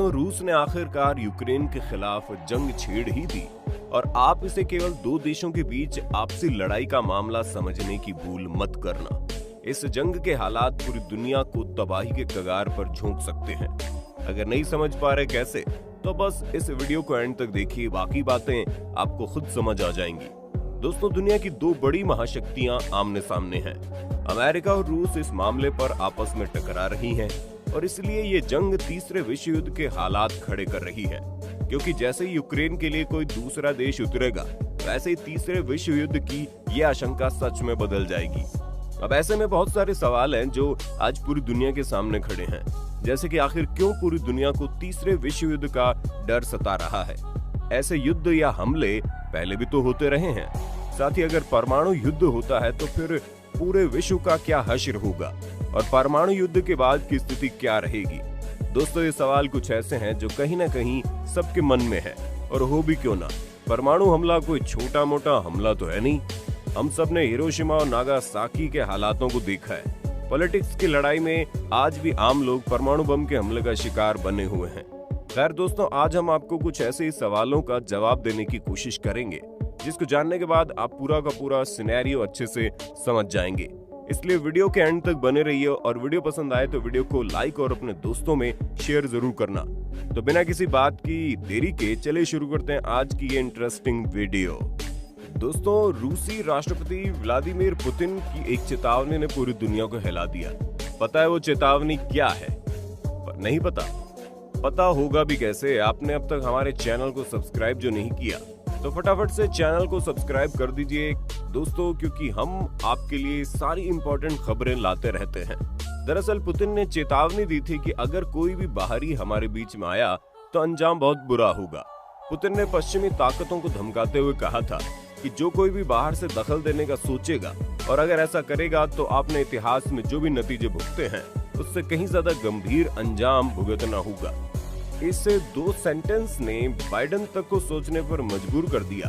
दोस्तों, रूस ने आखिरकार यूक्रेन के खिलाफ जंग छेड़ ही दी और आप इसे केवल दो देशों के बीच आपसी लड़ाई का मामला समझने की भूल मत करना। इस जंग के हालात पूरी दुनिया को तबाही के कगार पर झोंक सकते हैं। अगर नहीं समझ पा रहे कैसे, तो बस इस वीडियो को एंड तक देखिए, बाकी बातें आपको खुद समझ आ जाएंगी। दोस्तों, दुनिया की दो बड़ी महाशक्तियां आमने सामने हैं। अमेरिका और रूस इस मामले पर आपस में टकरा रही हैं और इसलिए ये जंग तीसरे विश्व युद्ध के हालात खड़े कर रही है, क्योंकि जैसे ही यूक्रेन के लिए कोई दूसरा देश उतरेगा, वैसे ही तीसरे विश्व युद्ध की ये आशंका सच में बदल जाएगी। अब ऐसे में बहुत सारे सवाल हैं जो आज पूरी दुनिया के सामने खड़े हैं, जैसे कि आखिर क्यों पूरी दुनिया को तीसरे विश्व युद्ध का डर सता रहा है। ऐसे युद्ध या हमले पहले भी तो होते रहे हैं। साथ ही अगर परमाणु युद्ध होता है तो फिर पूरे विश्व का क्या हश्र होगा और परमाणु युद्ध के बाद की स्थिति क्या रहेगी। दोस्तों, ये सवाल कुछ ऐसे हैं जो कहीं ना कहीं सबके मन में है, और हो भी क्यों ना। परमाणु हमला कोई छोटा मोटा हमला तो है नहीं। हम सब ने हिरोशिमा और नागासाकी के हालातों को देखा है। पॉलिटिक्स की लड़ाई में आज भी आम लोग परमाणु बम के हमले का शिकार बने हुए हैं। खैर दोस्तों, आज हम आपको कुछ ऐसे ही सवालों का जवाब देने की कोशिश करेंगे जिसको जानने के बाद आप पूरा का पूरा सिनेरियो अच्छे से समझ जाएंगे। इसलिए वीडियो के एंड तक बने रहिए और वीडियो पसंद आए तो वीडियो को लाइक और अपने दोस्तों में शेयर जरूर करना। तो बिना किसी बात की देरी के चलिए शुरू करते हैं आज की ये इंटरेस्टिंग वीडियो। दोस्तों, रूसी राष्ट्रपति व्लादिमीर पुतिन की एक चेतावनी ने पूरी दुनिया को हिला दिया। पता है वो चेतावनी क्या है? पर नहीं पता। पता होगा भी कैसे? आपने अब तक हमारे चैनल को सब्सक्राइब जो नहीं किया तो फटाफट से चैनल को सब्सक्राइब कर दीजिए दोस्तों, क्योंकि हम आपके लिए सारी इंपॉर्टेंट खबरें लाते रहते हैं। दरअसल पुतिन ने चेतावनी दी थी कि अगर कोई भी बाहरी हमारे बीच में आया तो अंजाम बहुत बुरा होगा। पुतिन ने पश्चिमी ताकतों को धमकाते हुए कहा था कि जो कोई भी बाहर से दखल देने का सोचेगा और अगर ऐसा करेगा तो आपने इतिहास में जो भी नतीजे भुगते हैं उससे कहीं ज्यादा गंभीर अंजाम भुगतना होगा। इस दो सेंटेंस ने बाइडेन तक को सोचने पर मजबूर कर दिया।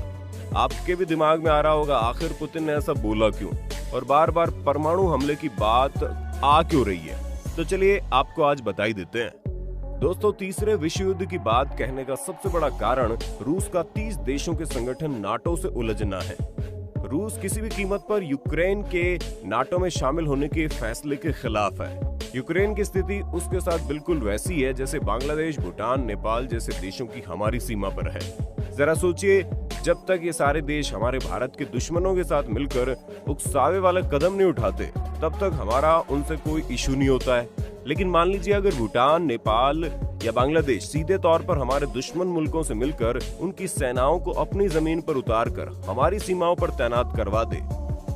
आपके भी दिमाग में आ रहा होगा आखिर पुतिन ने ऐसा बोला क्यों और बार बार परमाणु हमले की बात आ क्यों रही है। तो चलिए आपको आज बता ही देते हैं। दोस्तों, तीसरे विश्व युद्ध की बात कहने का सबसे बड़ा कारण रूस का 30 देशों के संगठन नाटो से उलझना है। रूस किसी भी कीमत पर यूक्रेन के नाटो में शामिल होने के फैसले के खिलाफ है। यूक्रेन की स्थिति उसके साथ बिल्कुल वैसी है जैसे बांग्लादेश, भूटान, नेपाल जैसे देशों की हमारी सीमा पर है। जरा सोचिए, जब तक ये सारे देश हमारे भारत के दुश्मनों के साथ मिलकर उकसावे वाले कदम नहीं उठाते, तब तक हमारा उनसे कोई इशू नहीं होता है। लेकिन मान लीजिए अगर भूटान, नेपाल या बांग्लादेश सीधे तौर पर हमारे दुश्मन मुल्कों से मिलकर उनकी सेनाओं को अपनी जमीन पर उतार कर हमारी सीमाओं पर तैनात करवा दे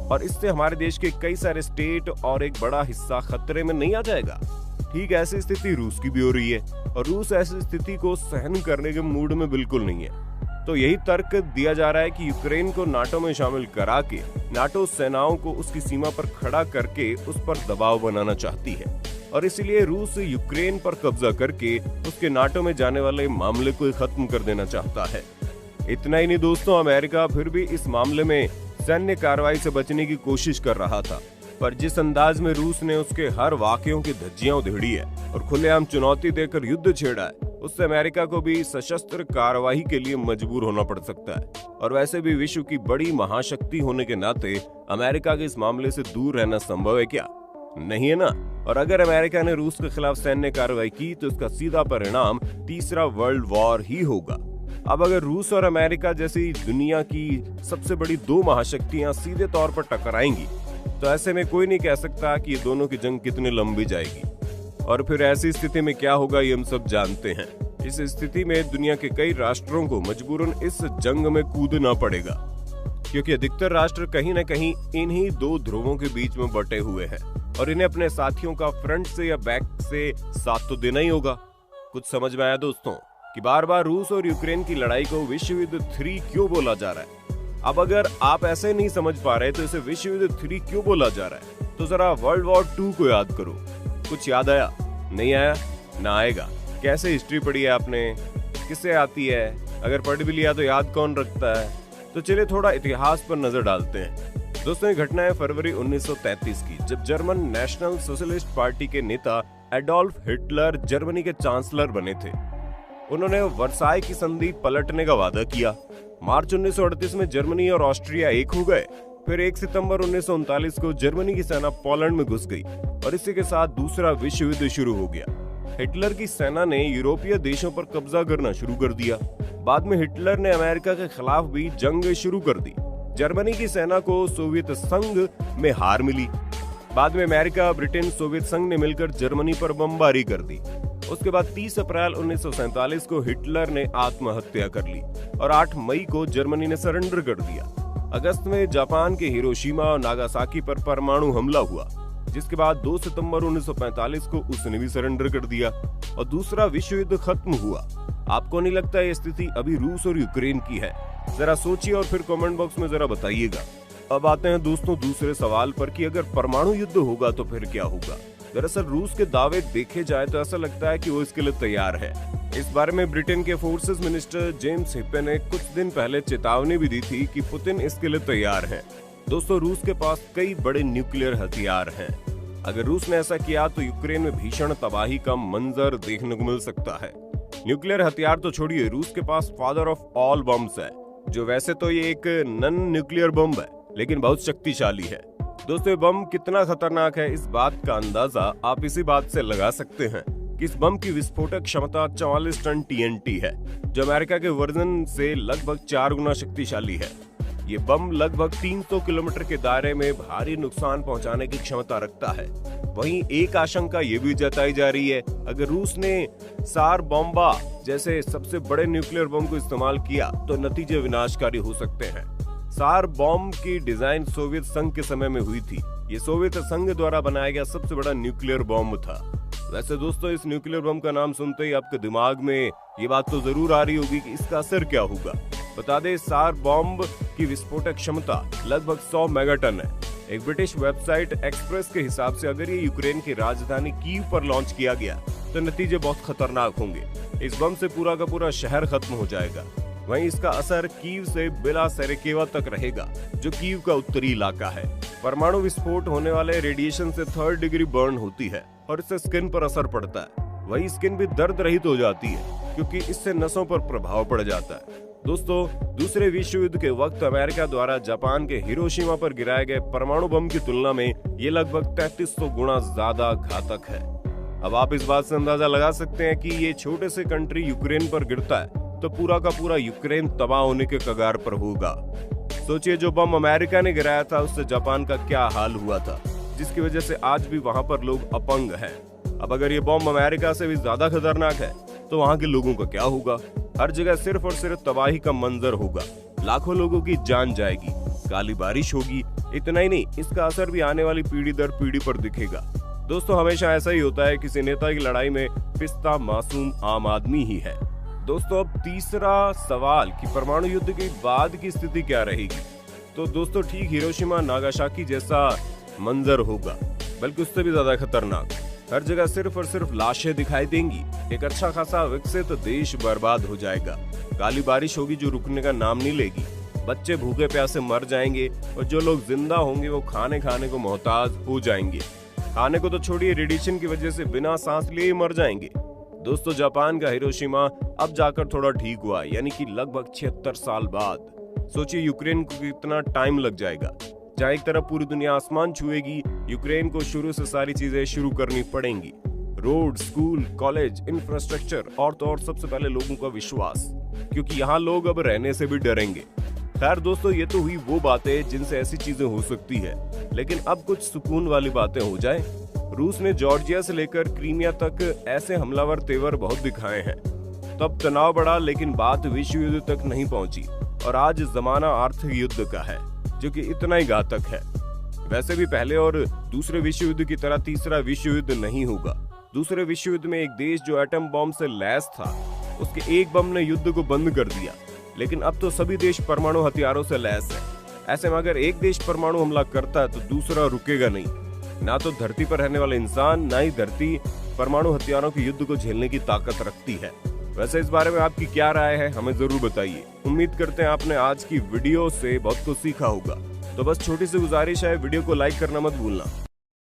और इससे हमारे देश के कई सारे स्टेट और एक बड़ा हिस्सा खतरे में नहीं आ जाएगा। ठीक ऐसी स्थिति रूस की भी हो रही है और रूस ऐसी स्थिति को सहन करने के मूड में बिल्कुल नहीं है। तो यही तर्क दिया जा रहा है कि यूक्रेन को नाटो में शामिल करा के नाटो सेनाओं को उसकी सीमा पर खड़ा करके उस पर दबाव बनाना चाहती है और इसीलिए रूस यूक्रेन पर कब्जा करके उसके नाटो में जाने वाले मामले को खत्म कर देना चाहता है। इतना ही नहीं दोस्तों, अमेरिका फिर भी इस मामले में सैन्य कार्रवाई से बचने की कोशिश कर रहा था, पर जिस अंदाज में रूस ने उसके हर वाकयों की धज्जियां उधेड़ी है और खुलेआम चुनौती देकर युद्ध छेड़ा है, उससे अमेरिका को भी सशस्त्र कार्रवाई के लिए मजबूर होना पड़ सकता है। और वैसे भी विश्व की बड़ी महाशक्ति होने के नाते अमेरिका के इस मामले से दूर रहना संभव है क्या? नहीं है ना। और अगर अमेरिका ने रूस के खिलाफ सैन्य कार्रवाई की तो इसका सीधा परिणाम तीसरा वर्ल्ड वॉर ही होगा। अब अगर रूस और अमेरिका जैसी दुनिया की सबसे बड़ी दो महाशक्तियां सीधे तौर पर टकराएंगी तो ऐसे में कोई नहीं कह सकता कि ये दोनों की जंग कितनी लंबी जाएगी। और फिर ऐसी स्थिति में क्या होगा ये हम सब जानते हैं। इस स्थिति में दुनिया के कई राष्ट्रों को मजबूरन इस जंग में कूदना पड़ेगा, क्योंकि अधिकतर राष्ट्र कहीं न कहीं इन्हीं दो ध्रुवों के बीच में बटे हुए हैं और इन्हें अपने साथियों का फ्रंट से या बैक से साथ तो देना ही होगा। कुछ समझ में आया दोस्तों कि बार बार रूस और यूक्रेन की लड़ाई को विश्व युद्ध 3 क्यों बोला जा रहा है? अब अगर आप ऐसे नहीं समझ पा रहे तो इसे विश्व युद्ध 3 क्यों बोला जा रहा है, तो जरा वर्ल्ड वॉर 2 को याद करो। कुछ याद आया? नहीं आया? ना आएगा। कैसे हिस्ट्री पढ़ी है आपने? किससे आती है? अगर पढ़ भी लिया तो याद कौन रखता है? तो चलिए थोड़ा इतिहास पर नजर डालते हैं। दोस्तों, ये घटना है फरवरी 1933 की, जब जर्मन नेशनल सोशलिस्ट पार्टी के नेता एडोल्फ हिटलर जर्मनी के चांसलर बने थे। उन्होंने वर्साई की संधि पलटने का वादा किया। मार्च 1938 में जर्मनी और ऑस्ट्रिया एक हो गए। फिर 1 सितंबर 1939 को जर्मनी की सेना पोलैंड में घुस गई और इसी के साथ दूसरा विश्व युद्ध शुरू हो गया। हिटलर की सेना ने यूरोपीय देशों पर कब्जा करना शुरू कर दिया। बाद में हिटलर ने अमेरिका के खिलाफ भी जंग शुरू कर दी। जर्मनी की सेना को सोवियत संघ में हार मिली। बाद में अमेरिका, ब्रिटेन, सोवियत संघ ने मिलकर जर्मनी पर बमबारी कर दी। उसके बाद 30 अप्रैल 1947 को हिटलर ने आत्महत्या कर ली और 8 मई को जर्मनी ने सरेंडर कर दिया। अगस्त में जापान के हिरोशिमा और नागासाकी पर परमाणु हमला हुआ, जिसके बाद 2 सितंबर 1945 को उसने भी सरेंडर कर दिया और दूसरा विश्व युद्ध खत्म हुआ। आपको नहीं लगता ये स्थिति अभी रूस और यूक्रेन की है? जरा सोचिए और फिर कमेंट बॉक्स में जरा बताइएगा। अब आते हैं दोस्तों दूसरे सवाल पर कि अगर परमाणु युद्ध होगा तो फिर क्या होगा। दरअसल रूस के दावे देखे जाए तो ऐसा लगता है कि वो इसके लिए तैयार है। इस बारे में ब्रिटेन के फोर्सेस मिनिस्टर जेम्स हिप्पे ने कुछ दिन पहले चेतावनी भी दी थी कि पुतिन इसके लिए तैयार है। दोस्तों रूस के पास कई बड़े न्यूक्लियर हथियार हैं। अगर रूस ने ऐसा किया तो यूक्रेन में भीषण तबाही का मंजर देखने को मिल सकता है। न्यूक्लियर हथियार तो छोड़िए, रूस के पास फादर ऑफ ऑल बम्स है, जो वैसे तो ये एक नॉन न्यूक्लियर बम है लेकिन बहुत शक्तिशाली है। दोस्तों ये बम कितना खतरनाक है इस बात का अंदाजा आप इसी बात से लगा सकते हैं कि इस बम की विस्फोटक क्षमता 44 टन TNT है, जो अमेरिका के वर्जन से लगभग 4 गुना शक्तिशाली है। ये बम लगभग 300 किलोमीटर के दायरे में भारी नुकसान पहुंचाने की क्षमता रखता है। वहीं एक आशंका ये भी जताई जा रही है, अगर रूस ने सार बॉम्बा जैसे सबसे बड़े न्यूक्लियर बम को इस्तेमाल किया तो नतीजे विनाशकारी हो सकते हैं। सार बॉम्ब की डिजाइन सोवियत संघ के समय में हुई थी। ये सोवियत संघ द्वारा बनाया गया सबसे बड़ा न्यूक्लियर बॉम्ब था। वैसे दोस्तों इस न्यूक्लियर बम का नाम सुनते ही आपके दिमाग में ये बात तो जरूर आ रही होगी कि इसका असर क्या होगा। बता दें सार बॉम्ब की विस्फोटक क्षमता लगभग 100 मेगाटन है। एक ब्रिटिश वेबसाइट एक्सप्रेस के हिसाब से अगर ये यूक्रेन की राजधानी कीव पर लॉन्च किया गया तो नतीजे बहुत खतरनाक होंगे। इस बम से पूरा का पूरा शहर खत्म हो जाएगा। वहीं इसका असर कीव से बिला सेरेकेवा तक रहेगा, जो कीव का उत्तरी इलाका है। परमाणु विस्फोट होने वाले रेडिएशन से 3rd डिग्री बर्न होती है और इससे स्किन पर असर पड़ता है। वही स्किन भी दर्द रहित हो जाती है क्योंकि इससे नसों पर प्रभाव पड़ जाता है। दोस्तों दूसरे विश्व युद्ध के वक्त अमेरिका द्वारा जापान के हिरोशिमा पर गिराए गए परमाणु बम की तुलना में ये लगभग 3300 गुना ज्यादा घातक है। अब आप इस बात से अंदाजा लगा सकते हैं कि ये छोटे से कंट्री यूक्रेन पर गिरता है तो पूरा का पूरा यूक्रेन तबाह होने के कगार पर होगा। सोचिए जो बम अमेरिका ने गिराया था उससे जापान का क्या हाल हुआ था, जिसकी वजह से आज भी वहां पर लोग अपंग हैं। अब अगर ये बम अमेरिका से भी ज्यादा खतरनाक है तो वहां के लोगों का क्या होगा? हर जगह सिर्फ और सिर्फ तबाही का मंजर होगा। लाखों लोगों की जान जाएगी, काली बारिश होगी। इतना ही नहीं, इसका असर भी आने वाली पीढ़ी दर पीढ़ी पर दिखेगा। दोस्तों हमेशा ऐसा ही होता है, किसी नेता की लड़ाई में पिसता मासूम आम आदमी ही है। दोस्तों अब तीसरा सवाल कि परमाणु युद्ध के बाद की स्थिति क्या रहेगी। तो दोस्तों ठीक हिरोशिमा नागासाकी जैसा मंजर होगा, बल्कि उससे भी ज्यादा खतरनाक। हर जगह सिर्फ और सिर्फ लाशें दिखाई देंगी। एक अच्छा खासा विकसित देश बर्बाद हो जाएगा। काली बारिश होगी जो रुकने का नाम नहीं लेगी। बच्चे भूखे प्यासे मर जाएंगे और जो लोग जिंदा होंगे वो खाने को मोहताज हो जाएंगे। खाने को तो छोड़िए, रेडिएशन की वजह से बिना सांस लिए मर जाएंगे। दोस्तों जापान का हिरोशिमा अब जाकर थोड़ा ठीक हुआ, यानी कि लगभग 76 साल बाद। सोचिए यूक्रेन को कितना टाइम लग जाएगा। जहाँ एक तरफ पूरी दुनिया आसमान छुएगी, यूक्रेन को शुरू से सारी चीजें शुरू करनी पड़ेंगी। रोड, स्कूल, कॉलेज, इंफ्रास्ट्रक्चर और तो और सबसे पहले लोगों का विश्वास, क्योंकि यहाँ लोग अब रहने से भी डरेंगे। खैर दोस्तों ये तो हुई वो बातें जिनसे ऐसी चीजें हो सकती है, लेकिन अब कुछ सुकून वाली बातें हो जाए। रूस ने जॉर्जिया से लेकर क्रीमिया तक ऐसे हमलावर तेवर बहुत दिखाए हैं। तब तनाव बढ़ा, लेकिन बात विश्व युद्ध तक नहीं पहुंची और आज जमाना आर्थिक युद्ध का है, जो कि इतना ही घातक है। वैसे भी पहले और दूसरे विश्व युद्ध की तरह तीसरा विश्व युद्ध नहीं होगा। दूसरे विश्व युद्ध में एक देश जो एटम बम से लैस था, उसके एक बम ने युद्ध को बंद कर दिया, लेकिन अब तो सभी देश परमाणु हथियारों से लैस है। ऐसे में अगर एक देश परमाणु हमला करता है तो दूसरा रुकेगा नहीं। ना तो धरती पर रहने वाले इंसान, ना ही धरती परमाणु हथियारों के युद्ध को झेलने की ताकत रखती है। वैसे इस बारे में आपकी क्या राय है, हमें जरूर बताइए। उम्मीद करते हैं आपने आज की वीडियो से बहुत कुछ सीखा होगा। तो बस छोटी सी गुजारिश है, वीडियो को लाइक करना मत भूलना।